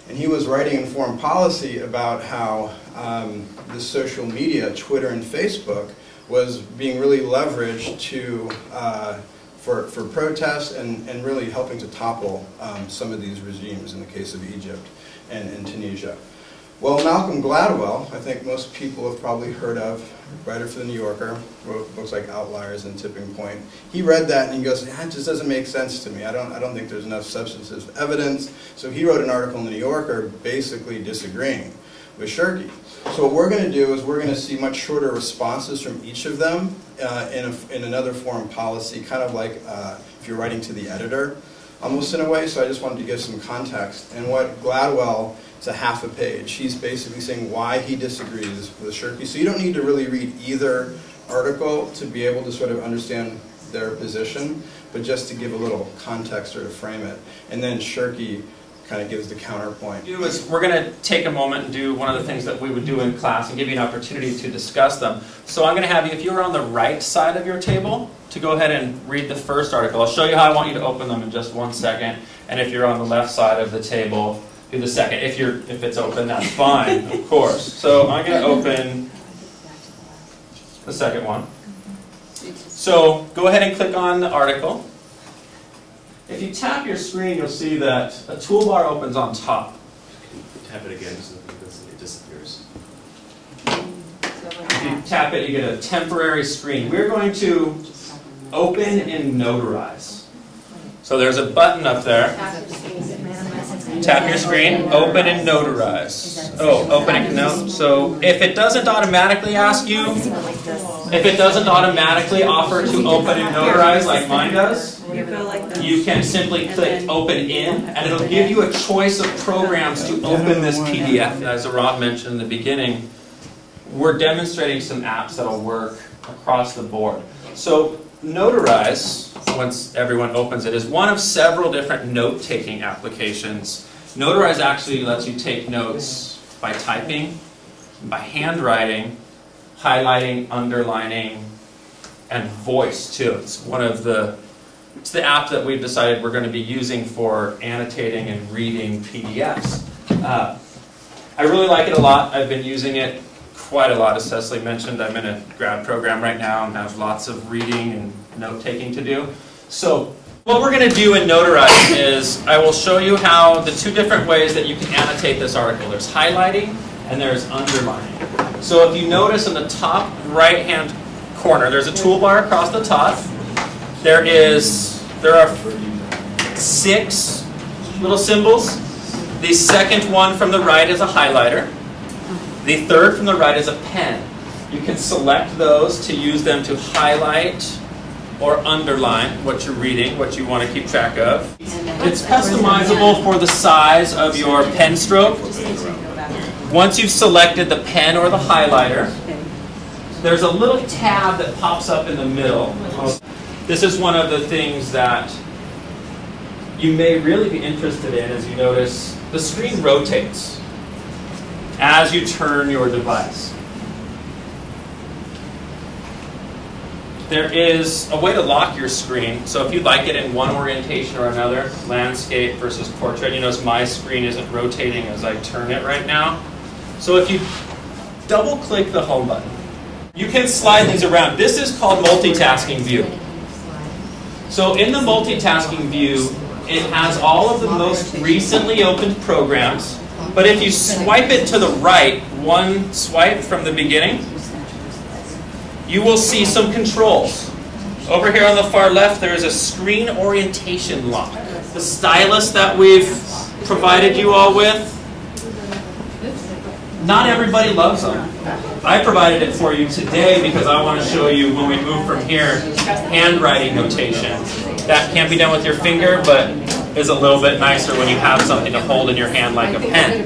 And he was writing in foreign policy about how the social media, Twitter and Facebook, was being really leveraged to, for protests and really helping to topple some of these regimes in the case of Egypt and Tunisia. Well, Malcolm Gladwell, I think most people have probably heard of, writer for the New Yorker, wrote books like Outliers and Tipping Point. He read that and he goes, "That just doesn't make sense to me. I don't think there's enough substantive evidence." So he wrote an article in the New Yorker basically disagreeing with Shirky. So what we're going to do is we're going to see much shorter responses from each of them in another foreign policy, kind of like if you're writing to the editor, almost in a way. So I just wanted to give some context. And what Gladwell, it's a half a page. He's basically saying why he disagrees with Shirky. So you don't need to really read either article to be able to sort of understand their position, but just to give a little context or to frame it. And then Shirky kind of gives the counterpoint. We're going to take a moment and do one of the things that we would do in class and give you an opportunity to discuss them. So I'm going to have you, if you're on the right side of your table, to go ahead and read the first article. I'll show you how I want you to open them in just 1 second. And if you're on the left side of the table, do the second. If it's open, that's fine, of course. So I'm going to open the second one. So go ahead and click on the article. If you tap your screen, you'll see that a toolbar opens on top. Tap it again so it disappears. If you tap it, you get a temporary screen. We're going to open and notarize. So there's a button up there. Tap your screen, open and notarize. Oh, open and note. So if it doesn't automatically ask you, if it doesn't automatically offer to open and notarize like mine does, you can simply click open in and it'll give you a choice of programs to open this PDF. As Rob mentioned in the beginning, we're demonstrating some apps that'll work across the board. So Notarize, once everyone opens it, is one of several different note-taking applications. Notarize actually lets you take notes by typing, by handwriting, highlighting, underlining, and voice too. It's the app that we've decided we're going to be using for annotating and reading PDFs. I really like it a lot. I've been using it quite a lot. As Cecily mentioned, I'm in a grad program right now and have lots of reading and note-taking to do. So what we're going to do in Notarize is I will show you how the two different ways that you can annotate this article. There's highlighting and there's underlining. So if you notice in the top right-hand corner, there's a toolbar across the top. There are 6 little symbols. The second one from the right is a highlighter. The third from the right is a pen. You can select those to use them to highlight or underline what you're reading, what you want to keep track of. It's customizable for the size of your pen stroke. Once you've selected the pen or the highlighter, there's a little tab that pops up in the middle. This is one of the things that you may really be interested in. As you notice, the screen rotates as you turn your device. There is a way to lock your screen. So if you like it in one orientation or another, landscape versus portrait, you notice my screen isn't rotating as I turn it right now. So if you double click the home button, you can slide these around. This is called Multitasking View. So in the Multitasking View, it has all of the most recently opened programs. But if you swipe it to the right, one swipe from the beginning, you will see some controls. Over here on the far left, there is a screen orientation lock. The stylus that we've provided you all with, not everybody loves them. I provided it for you today because I want to show you when we move from here, handwriting notation. That can't be done with your finger, but is a little bit nicer when you have something to hold in your hand like a pen.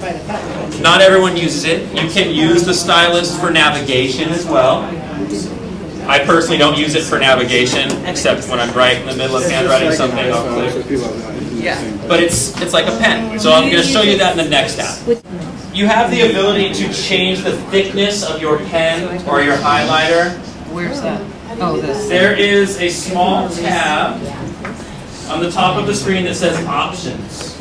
Not everyone uses it. You can use the stylus for navigation as well. I personally don't use it for navigation, except when I'm right in the middle of handwriting something, I'll click. But it's like a pen. So I'm going to show you that in the next app. You have the ability to change the thickness of your pen or your highlighter. Where's that? Oh, this. There is a small tab on the top of the screen that says Options.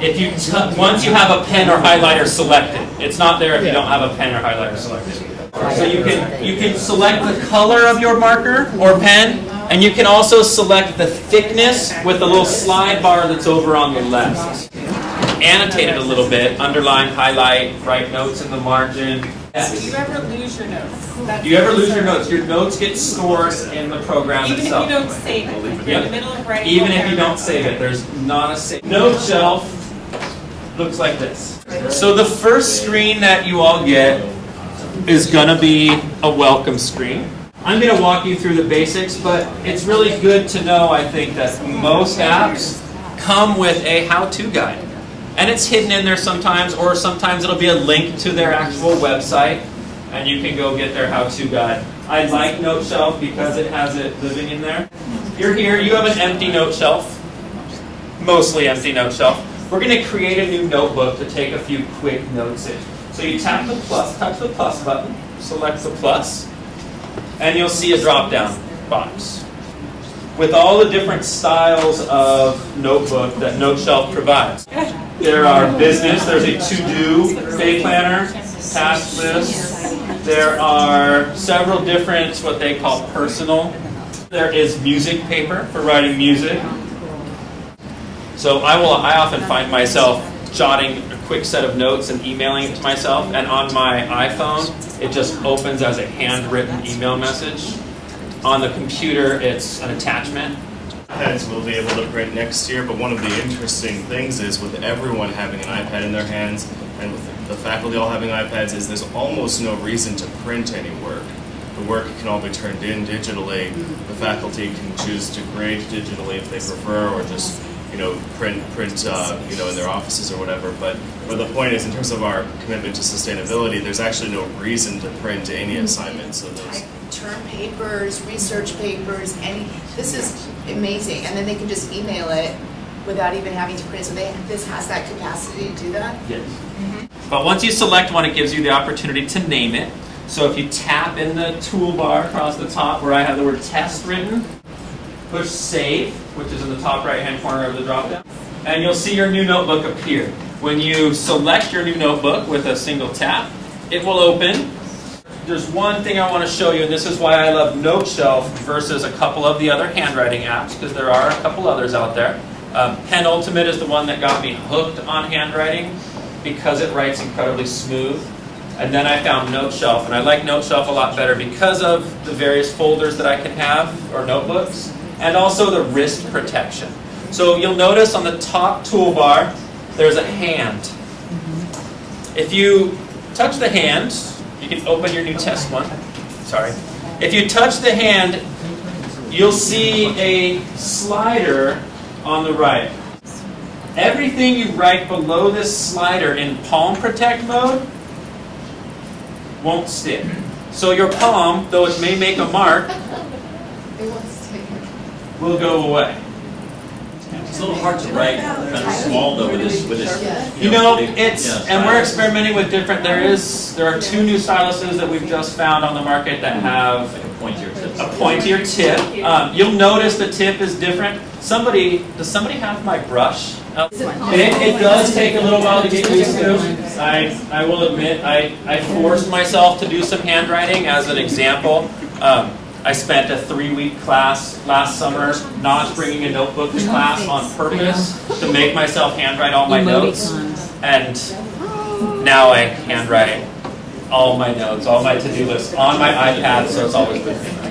If you once you have a pen or highlighter selected, it's not there if you don't have a pen or highlighter selected. So you can select the color of your marker or pen, and you can also select the thickness with the little slide bar that's over on the left. Annotate it a little bit, underline, highlight, write notes in the margin. Yes. Do you ever lose your notes? Do you ever lose your notes? Your notes get stored in the program itself. Even if you don't save it. Like you're in the middle of writing. Even if you don't save it, there's not a save. Note shelf looks like this. So the first screen that you all get is going to be a welcome screen. I'm going to walk you through the basics, but it's really good to know, I think, that most apps come with a how-to guide. And it's hidden in there sometimes, or sometimes it'll be a link to their actual website, and you can go get their how-to guide. I like Note Shelf because it has it living in there. You're here, you have an empty note shelf, mostly empty note shelf. We're going to create a new notebook to take a few quick notes in. So you tap the plus, touch the plus button, select the plus, and you'll see a drop-down box with all the different styles of notebook that Note Shelf provides. There are business, there's a to-do, day planner, task list. There are several different, what they call personal. There is music paper for writing music. So I often find myself jotting a quick set of notes and emailing it to myself, and on my iPhone, it just opens as a handwritten email message. On the computer, it's an attachment. iPads will be able to print next year, but one of the interesting things is with everyone having an iPad in their hands and with the faculty all having iPads is there's almost no reason to print any work. The work can all be turned in digitally. The faculty can choose to grade digitally if they prefer, or just print in their offices or whatever. But the point is, in terms of our commitment to sustainability, there's actually no reason to print any assignments. So those term papers, research papers, this is amazing. And then they can just email it without even having to print. So this has that capacity to do that? Yes. But once you select one, it gives you the opportunity to name it. So if you tap in the toolbar across the top where I have the word test written, push save, which is in the top right-hand corner of the drop-down, and you'll see your new notebook appear. When you select your new notebook with a single tap, it will open. There's one thing I want to show you, and this is why I love Note Shelf versus a couple of the other handwriting apps, because there are a couple others out there. Pen Ultimate is the one that got me hooked on handwriting because it writes incredibly smooth. And then I found Note Shelf, and I like Note Shelf a lot better because of the various folders that I can have, or notebooks, and also the wrist protection. So you'll notice on the top toolbar, there's a hand. If you touch the hand, you can open your new test one. Sorry. If you touch the hand, you'll see a slider on the right. Everything you write below this slider in palm protect mode won't stick. So your palm, though it may make a mark, will go away. It's a little hard to write kind of small though with this. And we're experimenting with different. There are two new styluses that we've just found on the market that have like a pointier tip. A pointier tip. You'll notice the tip is different. Does somebody have my brush? It does take a little while to get used to. I will admit, I forced myself to do some handwriting as an example. I spent a 3-week class last summer not bringing a notebook to class on purpose to make myself handwrite all my notes. And now I handwrite all my notes, all my to-do lists on my iPad, so it's always with me.